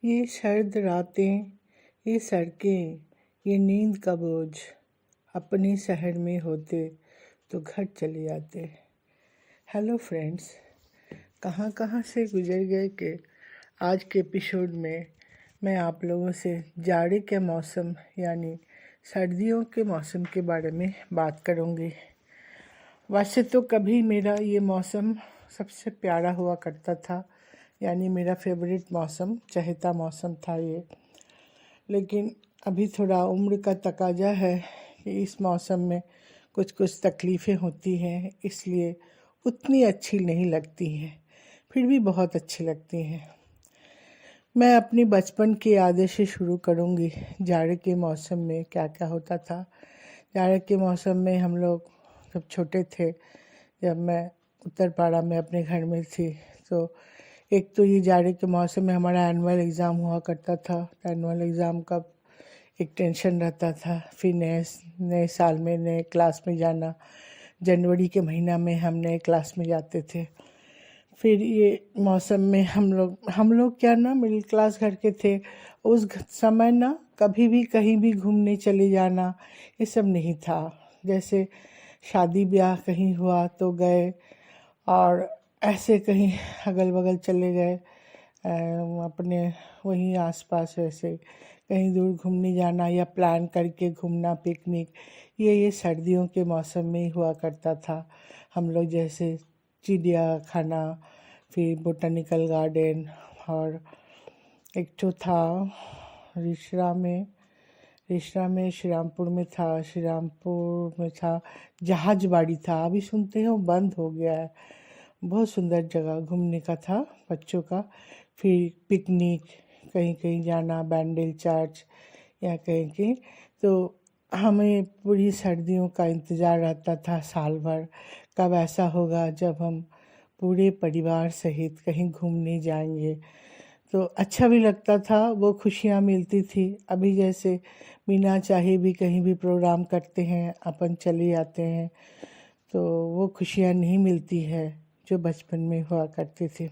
ये सर्द रातें, ये सड़कें, ये नींद का बोझ, अपने शहर में होते तो घर चले जाते। हेलो फ्रेंड्स, कहाँ कहाँ से गुजर गए कि आज के एपिसोड में मैं आप लोगों से जाड़े के मौसम यानी सर्दियों के मौसम के बारे में बात करूँगी। वैसे तो कभी मेरा ये मौसम सबसे प्यारा हुआ करता था, यानी मेरा फेवरेट मौसम, चहेता मौसम था ये। लेकिन अभी थोड़ा उम्र का तकाजा है कि इस मौसम में कुछ कुछ तकलीफ़ें होती हैं, इसलिए उतनी अच्छी नहीं लगती हैं, फिर भी बहुत अच्छी लगती हैं। मैं अपनी बचपन की यादें से शुरू करूँगी। जाड़े के मौसम में क्या क्या होता था। जाड़े के मौसम में हम लोग जब छोटे थे, जब मैं उत्तरपाड़ा में अपने घर में थी, तो एक तो ये जाड़े के मौसम में हमारा एनुअल एग्ज़ाम हुआ करता था। एनुअल एग्ज़ाम का एक टेंशन रहता था। फिर नए साल में नए क्लास में जाना। जनवरी के महीना में हम नए क्लास में जाते थे। फिर ये मौसम में हम लोग क्या ना, मिडिल क्लास घर के थे। उस समय ना कभी भी कहीं भी घूमने चले जाना, ये सब नहीं था। जैसे शादी ब्याह कहीं हुआ तो गए, और ऐसे कहीं अगल बगल चले गए, अपने वहीं आसपास वैसे कहीं दूर घूमने जाना या प्लान करके घूमना, पिकनिक, ये सर्दियों के मौसम में ही हुआ करता था। हम लोग जैसे चिड़िया खाना, फिर बोटनिकल गार्डन, और एक तो था रिश्रा में श्रीरामपुर में था। श्रीरामपुर में था जहाज बाड़ी था, अभी सुनते हो बंद हो गया है। बहुत सुंदर जगह घूमने का था बच्चों का। फिर पिकनिक कहीं कहीं जाना, बैंडल चर्च या कहीं कहीं। तो हमें पूरी सर्दियों का इंतज़ार रहता था साल भर, कब ऐसा होगा जब हम पूरे परिवार सहित कहीं घूमने जाएंगे। तो अच्छा भी लगता था, वो खुशियाँ मिलती थी। अभी जैसे बिना चाहे भी कहीं भी प्रोग्राम करते हैं, अपन चले जाते हैं, तो वो खुशियाँ नहीं मिलती है जो बचपन में हुआ करती थी।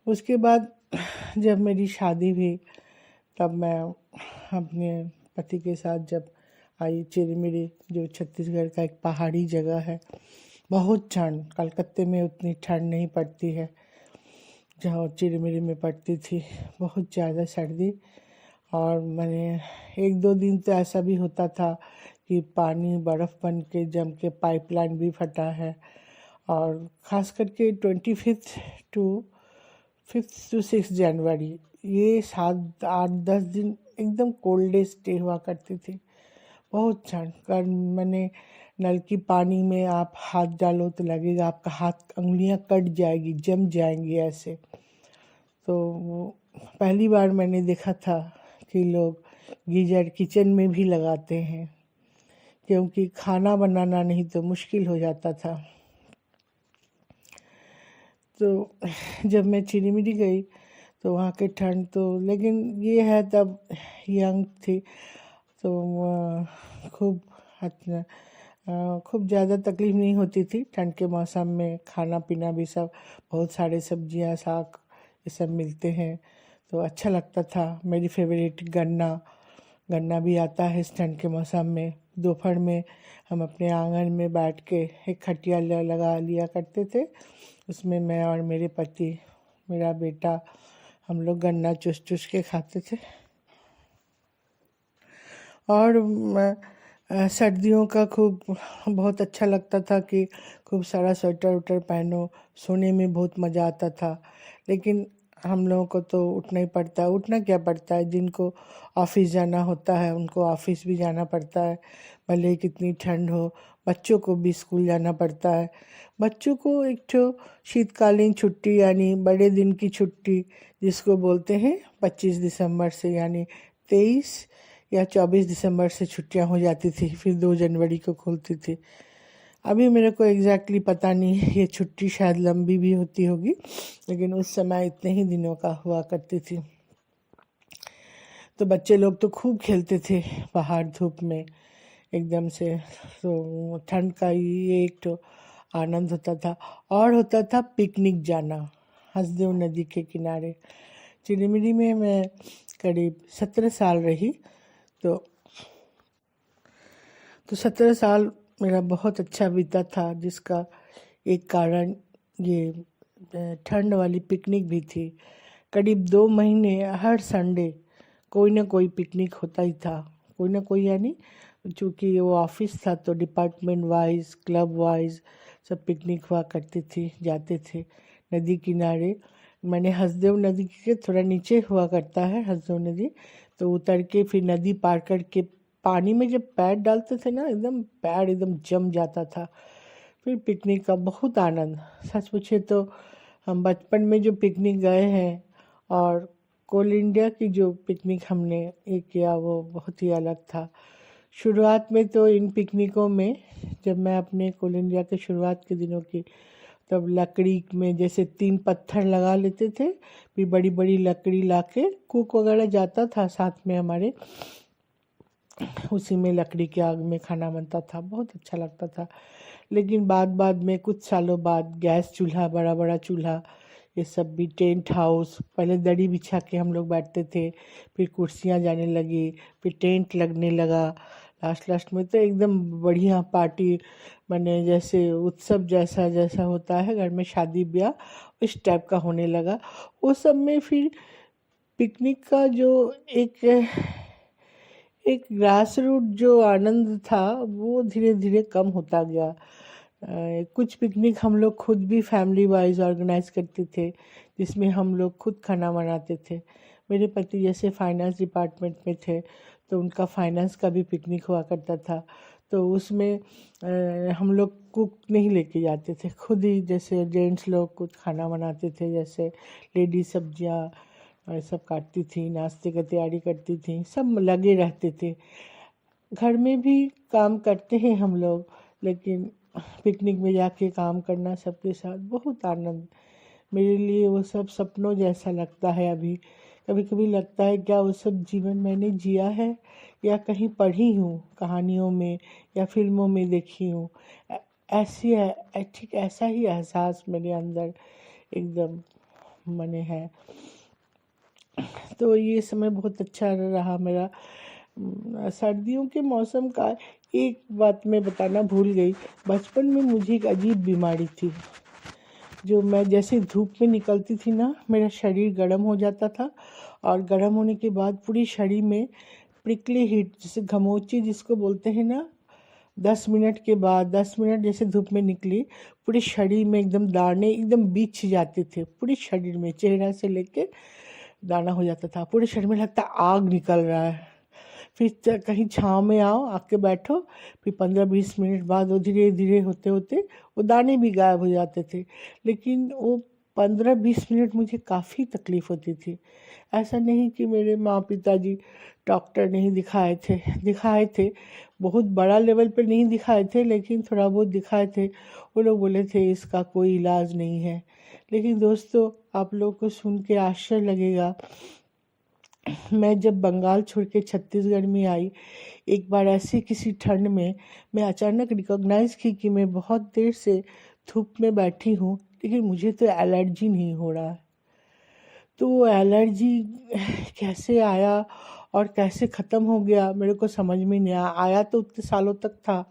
उसके बाद जब मेरी शादी हुई, तब मैं अपने पति के साथ जब आई चिरमिरी, जो छत्तीसगढ़ का एक पहाड़ी जगह है। बहुत ठंड, कलकत्ते में उतनी ठंड नहीं पड़ती है जहाँ चिरमिरी में पड़ती थी। बहुत ज़्यादा सर्दी। और मैंने एक दो दिन तो ऐसा भी होता था कि पानी बर्फ़ बन के जम के पाइपलाइन भी फटा है। और ख़ास करके 5th to 6 जनवरी, ये 7 8 10 दिन एकदम कोल्डेस्ट डे हुआ करती थी। बहुत ठंड कर, मैंने नल की पानी में आप हाथ डालो तो लगेगा आपका हाथ, उंगलियां कट जाएगी, जम जाएंगी ऐसे। तो पहली बार मैंने देखा था कि लोग गीजर किचन में भी लगाते हैं, क्योंकि खाना बनाना नहीं तो मुश्किल हो जाता था। तो जब मैं चिरमिरी गई तो वहाँ के ठंड तो, लेकिन ये है तब यंग थी, तो खूब ज़्यादा तकलीफ़ नहीं होती थी ठंड के मौसम में। खाना पीना भी सब, बहुत सारे सब्जियां, साग, ये सब मिलते हैं, तो अच्छा लगता था। मेरी फेवरेट गन्ना भी आता है इस ठंड के मौसम में। दोपहर में हम अपने आंगन में बैठ के एक खटिया लगा लिया करते थे। उसमें मैं और मेरे पति, मेरा बेटा, हम लोग गन्ना चुस चुस के खाते थे। और सर्दियों का बहुत अच्छा लगता था कि खूब सारा स्वेटर उटर पहनो, सोने में बहुत मज़ा आता था। लेकिन हम लोगों को तो उठना ही पड़ता है। उठना क्या पड़ता है, जिनको ऑफिस जाना होता है उनको ऑफिस भी जाना पड़ता है, भले ही कितनी ठंड हो। बच्चों को भी स्कूल जाना पड़ता है। बच्चों को एक तो शीतकालीन छुट्टी यानी बड़े दिन की छुट्टी, जिसको बोलते हैं 25 दिसंबर से, यानी 23 या 24 दिसंबर से छुट्टियां हो जाती थी, फिर 2 जनवरी को खुलती थी। अभी मेरे को एग्जैक्टली पता नहीं, ये छुट्टी शायद लंबी भी होती होगी, लेकिन उस समय इतने ही दिनों का हुआ करती थी। तो बच्चे लोग तो खूब खेलते थे बाहर धूप में एकदम से। तो ठंड का ये एक तो आनंद होता था। और होता था पिकनिक जाना, हसदेव नदी के किनारे। चिरमिरी में मैं करीब 17 साल रही। तो 17 साल मेरा बहुत अच्छा बीता था, जिसका एक कारण ये ठंड वाली पिकनिक भी थी। करीब 2 महीने हर संडे कोई ना कोई पिकनिक होता ही था। कोई ना कोई यानी चूँकि वो ऑफिस था तो डिपार्टमेंट वाइज क्लब वाइज सब पिकनिक हुआ करती थी, जाते थे नदी किनारे। मैंने हसदेव नदी के थोड़ा नीचे हुआ करता है हसदेव नदी, तो उतर के फिर नदी पार करके पानी में जब पैर डालते थे ना, एकदम पैर एकदम जम जाता था। फिर पिकनिक का बहुत आनंद, सच पूछे तो हम बचपन में जो पिकनिक गए हैं और कोल इंडिया की जो पिकनिक हमने ये किया वो बहुत ही अलग था। शुरुआत में तो इन पिकनिकों में, जब मैं अपने कोल इंडिया के शुरुआत के दिनों की, तब लकड़ी में जैसे 3 पत्थर लगा लेते थे, फिर बड़ी बड़ी लकड़ी लाके कुक वगैरह जाता था साथ में हमारे, उसी में लकड़ी की आग में खाना बनता था, बहुत अच्छा लगता था। लेकिन बाद में कुछ सालों बाद गैस चूल्हा, बड़ा बड़ा चूल्हा, ये सब भी, टेंट हाउस, पहले दरी बिछा के हम लोग बैठते थे, फिर कुर्सियाँ जाने लगी, फिर टेंट लगने लगा। लास्ट में तो एकदम बढ़िया पार्टी, माने जैसे उत्सव जैसा जैसा होता है घर में शादी ब्याह, इस टाइप का होने लगा। उस सब में फिर पिकनिक का जो एक ग्रास रूट जो आनंद था वो धीरे धीरे कम होता गया। कुछ पिकनिक हम लोग खुद भी फैमिली वाइज ऑर्गेनाइज करते थे, जिसमें हम लोग खुद खाना बनाते थे। मेरे पति जैसे फाइनेंस डिपार्टमेंट में थे, तो उनका फाइनेंस का भी पिकनिक हुआ करता था। तो उसमें हम लोग कुक नहीं लेके जाते थे, खुद ही जैसे जेंट्स लोग खुद खाना बनाते थे, जैसे लेडी सब्जियां और सब काटती थी, नाश्ते की तैयारी करती थी, सब लगे रहते थे। घर में भी काम करते हैं हम लोग, लेकिन पिकनिक में जाके काम करना सबके साथ बहुत आनंद, मेरे लिए वो सब सपनों जैसा लगता है अभी। कभी कभी लगता है क्या वो सब जीवन मैंने जिया है या कहीं पढ़ी हूँ कहानियों में या फिल्मों में देखी हूँ। ऐसी है, ठीक ऐसा ही एहसास मेरे अंदर एकदम मने है। तो ये समय बहुत अच्छा रहा मेरा। सर्दियों के मौसम का एक बात मैं बताना भूल गई। बचपन में मुझे एक अजीब बीमारी थी, जो मैं जैसे धूप में निकलती थी ना, मेरा शरीर गर्म हो जाता था, और गर्म होने के बाद पूरी शरीर में प्रिकली हीट, जैसे घमोची जिसको बोलते हैं ना, 10 मिनट के बाद, 10 मिनट जैसे धूप में निकली, पूरे शरीर में एकदम दाने एकदम बिछ जाते थे, पूरे शरीर में, चेहरा से लेके दाना हो जाता था, पूरे शरीर में लगता आग निकल रहा है। फिर कहीं छाँव में आओ, आके बैठो, फिर 15-20 मिनट बाद वो धीरे धीरे होते होते वो दाने भी गायब हो जाते थे। लेकिन वो 15-20 मिनट मुझे काफ़ी तकलीफ़ होती थी। ऐसा नहीं कि मेरे माँ पिताजी डॉक्टर नहीं दिखाए थे, बहुत बड़ा लेवल पे नहीं दिखाए थे, लेकिन थोड़ा बहुत दिखाए थे। वो लोग बोले थे इसका कोई इलाज नहीं है। लेकिन दोस्तों, आप लोग को सुन के आश्चर्य लगेगा, मैं जब बंगाल छोड़ के छत्तीसगढ़ में आई, एक बार ऐसे किसी ठंड में मैं अचानक रिकॉग्नाइज की कि मैं बहुत देर से धूप में बैठी हूँ, लेकिन मुझे तो एलर्जी नहीं हो रहा है। तो वो एलर्जी कैसे आया और कैसे ख़त्म हो गया मेरे को समझ में नहीं आया। तो उतने सालों तक था,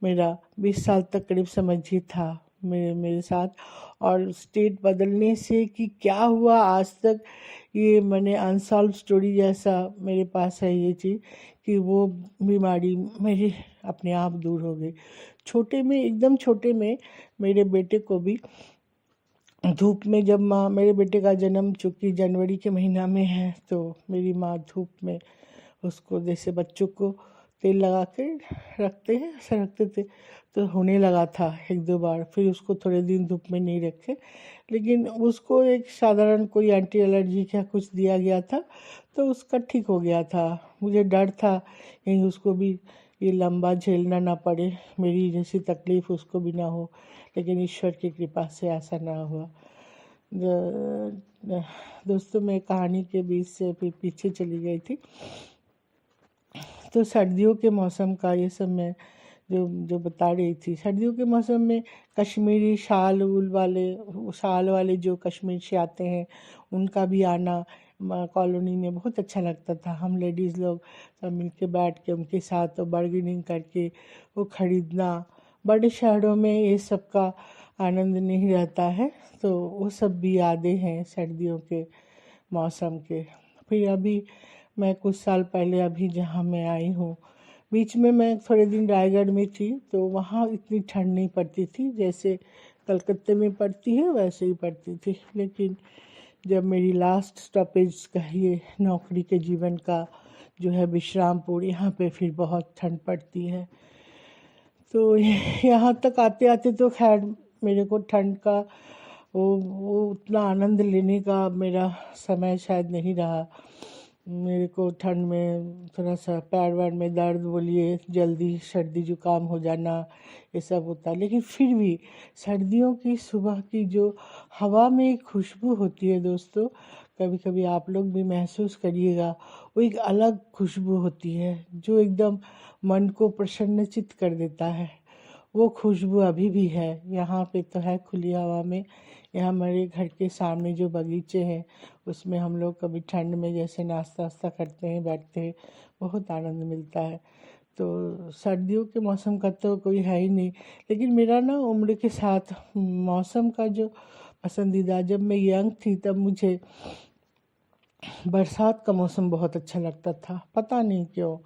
मेरा 20 साल तक करीब समझिए था मेरे साथ। और स्टेट बदलने से कि क्या हुआ आज तक, ये मैंने अनसॉल्व स्टोरी जैसा मेरे पास है ये चीज़, कि वो बीमारी मेरी अपने आप दूर हो गई। छोटे में, एकदम छोटे में, मेरे बेटे को भी धूप में, जब माँ, मेरे बेटे का जन्म चूँकि जनवरी के महीना में है, तो मेरी माँ धूप में उसको जैसे बच्चों को तेल लगा के रखते हैं, ऐसा रखते थे, तो होने लगा था 1-2 बार। फिर उसको थोड़े दिन धूप में नहीं रखे, लेकिन उसको एक साधारण कोई एंटी एलर्जी का कुछ दिया गया था, तो उसका ठीक हो गया था। मुझे डर था कहीं उसको भी ये लंबा झेलना ना पड़े, मेरी जैसी तकलीफ़ उसको भी ना हो, लेकिन ईश्वर की कृपा से ऐसा ना हुआ। दोस्तों, मैं कहानी के बीच से फिर पीछे चली गई थी। तो सर्दियों के मौसम का ये सब मैं जो बता रही थी, सर्दियों के मौसम में कश्मीरी शाल वाले जो कश्मीर से आते हैं, उनका भी आना, कॉलोनी में बहुत अच्छा लगता था। हम लेडीज़ लोग सब मिलके बैठ के उनके साथ तो बार्गेनिंग करके वो खरीदना। बड़े शहरों में ये सब का आनंद नहीं रहता है, तो वो सब भी यादें हैं सर्दियों के मौसम के। फिर अभी मैं कुछ साल पहले अभी जहाँ मैं आई हूँ, बीच में मैं थोड़े दिन रायगढ़ में थी, तो वहाँ इतनी ठंड नहीं पड़ती थी जैसे कलकत्ते में पड़ती है वैसे ही पड़ती थी। लेकिन जब मेरी लास्ट स्टॉपेज कहिए नौकरी के जीवन का जो है विश्रामपुर, यहाँ पे फिर बहुत ठंड पड़ती है। तो यहाँ तक आते आते तो खैर मेरे को ठंड का वो उतना आनंद लेने का मेरा समय शायद नहीं रहा। मेरे को ठंड में थोड़ा सा पैर वैर में दर्द बोलिए, जल्दी सर्दी जुकाम हो जाना, ये सब होता है। लेकिन फिर भी सर्दियों की सुबह की जो हवा में एक खुशबू होती है दोस्तों, कभी कभी आप लोग भी महसूस करिएगा, वो एक अलग खुशबू होती है जो एकदम मन को प्रसन्नचित्त कर देता है। वो खुशबू अभी भी है। यहाँ पे तो है खुली हवा में, यहाँ हमारे घर के सामने जो बगीचे हैं उसमें हम लोग कभी ठंड में जैसे नाश्ता वास्ता करते हैं, बैठते हैं, बहुत आनंद मिलता है। तो सर्दियों के मौसम का तो कोई है ही नहीं। लेकिन मेरा ना उम्र के साथ मौसम का जो पसंदीदा, जब मैं यंग थी तब मुझे बरसात का मौसम बहुत अच्छा लगता था, पता नहीं क्यों।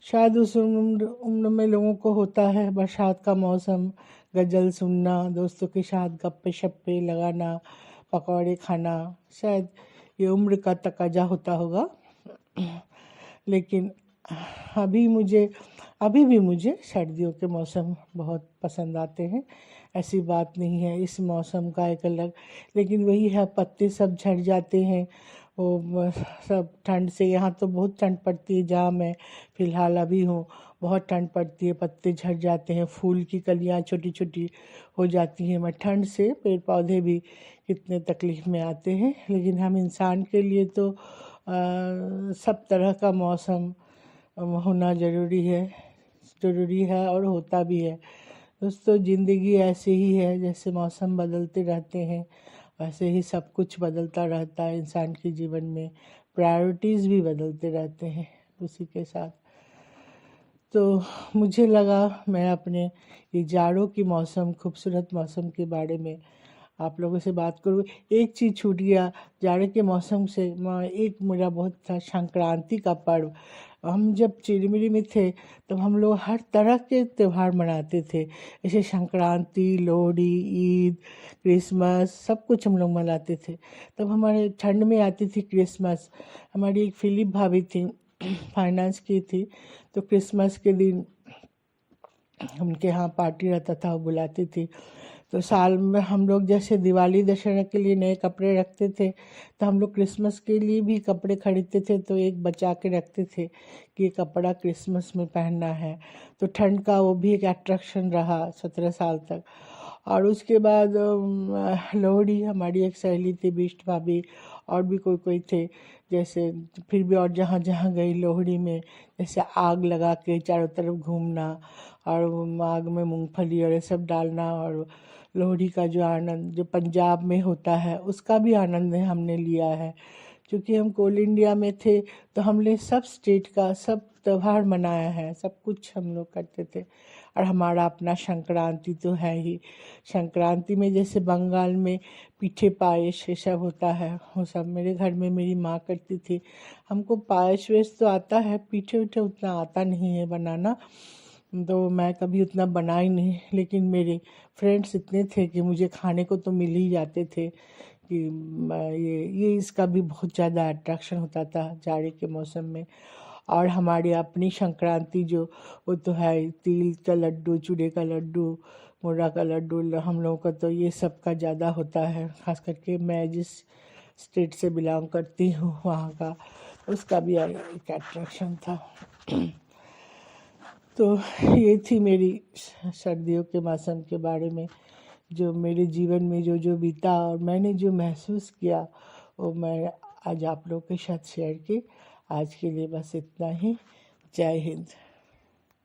शायद उस उम्र उम्र में लोगों को होता है बरसात का मौसम, गज़ल सुनना, दोस्तों के साथ गप्पे शप्पे लगाना, पकौड़े खाना, शायद ये उम्र का तकाजा होता होगा। लेकिन अभी भी मुझे सर्दियों के मौसम बहुत पसंद आते हैं, ऐसी बात नहीं है। इस मौसम का एक अलग, लेकिन वही है पत्ते सब झड़ जाते हैं, वो सब ठंड से। यहाँ तो बहुत ठंड पड़ती है जहाँ मैं फ़िलहाल अभी हूँ, बहुत ठंड पड़ती है, पत्ते झड़ जाते हैं, फूल की कलियाँ छोटी छोटी हो जाती हैं। मैं ठंड से पेड़ पौधे भी कितने तकलीफ़ में आते हैं। लेकिन हम इंसान के लिए तो सब तरह का मौसम होना ज़रूरी है और होता भी है। दोस्तों ज़िंदगी ऐसे ही है, जैसे मौसम बदलते रहते हैं वैसे ही सब कुछ बदलता रहता है इंसान के जीवन में, प्रायोरिटीज़ भी बदलते रहते हैं उसी के साथ। तो मुझे लगा मैं अपने ये जाड़ों की मौसम, खूबसूरत मौसम के बारे में आप लोगों से बात करूँ। एक चीज़ छूट गया जाड़े के मौसम से, एक मेरा बहुत था संक्रांति का पर्व। हम जब चिरमिरी में थे तब हम लोग हर तरह के त्यौहार मनाते थे, जैसे संक्रांति, लोहड़ी, ईद, क्रिसमस, सब कुछ हम लोग मनाते थे। तब हमारे ठंड में आती थी क्रिसमस। हमारी एक फिलिप भाभी थी, फाइनेंस की थी, तो क्रिसमस के दिन उनके यहाँ पार्टी रहता था, वो बुलाती थी। तो साल में हम लोग जैसे दिवाली दशहरा के लिए नए कपड़े रखते थे, तो हम लोग क्रिसमस के लिए भी कपड़े खरीदते थे, तो एक बचा के रखते थे कि ये कपड़ा क्रिसमस में पहनना है। तो ठंड का वो भी एक अट्रैक्शन रहा 17 साल तक। और उसके बाद लोहड़ी, हमारी एक सहेली थी बिष्ट भाभी, और भी कोई कोई थे जैसे, फिर भी और जहाँ जहाँ गई लोहड़ी में जैसे आग लगा के चारों तरफ घूमना, और आग में मूंगफली और ये सब डालना, और लोहड़ी का जो आनंद जो पंजाब में होता है उसका भी आनंद हमने लिया है। क्योंकि हम कोल इंडिया में थे तो हमने सब स्टेट का सब त्यौहार मनाया है, सब कुछ हम लोग करते थे। और हमारा अपना संक्रांति तो है ही। संक्रांति में जैसे बंगाल में पीठे पायस ये सब होता है, वो सब मेरे घर में मेरी माँ करती थी। हमको पायस वेस तो आता है, पीठे उठे उतना आता नहीं है बनाना, तो मैं कभी उतना बनाई नहीं। लेकिन मेरे फ्रेंड्स इतने थे कि मुझे खाने को तो मिल ही जाते थे कि ये इसका भी बहुत ज़्यादा अट्रैक्शन होता था जाड़े के मौसम में। और हमारी अपनी संक्रांति जो, वो तो है तिल का लड्डू, चूड़े का लड्डू, मुर्रा का लड्डू, हम लोगों का तो ये सब का ज़्यादा होता है। खास करके मैं जिस स्टेट से बिलोंग करती हूँ वहाँ का, उसका भी एक अट्रैक्शन था। तो ये थी मेरी सर्दियों के मौसम के बारे में, जो मेरे जीवन में जो जो बीता और मैंने जो महसूस किया, वो मैं आज आप लोगों के साथ शेयर की। आज के लिए बस इतना ही। जय हिंद।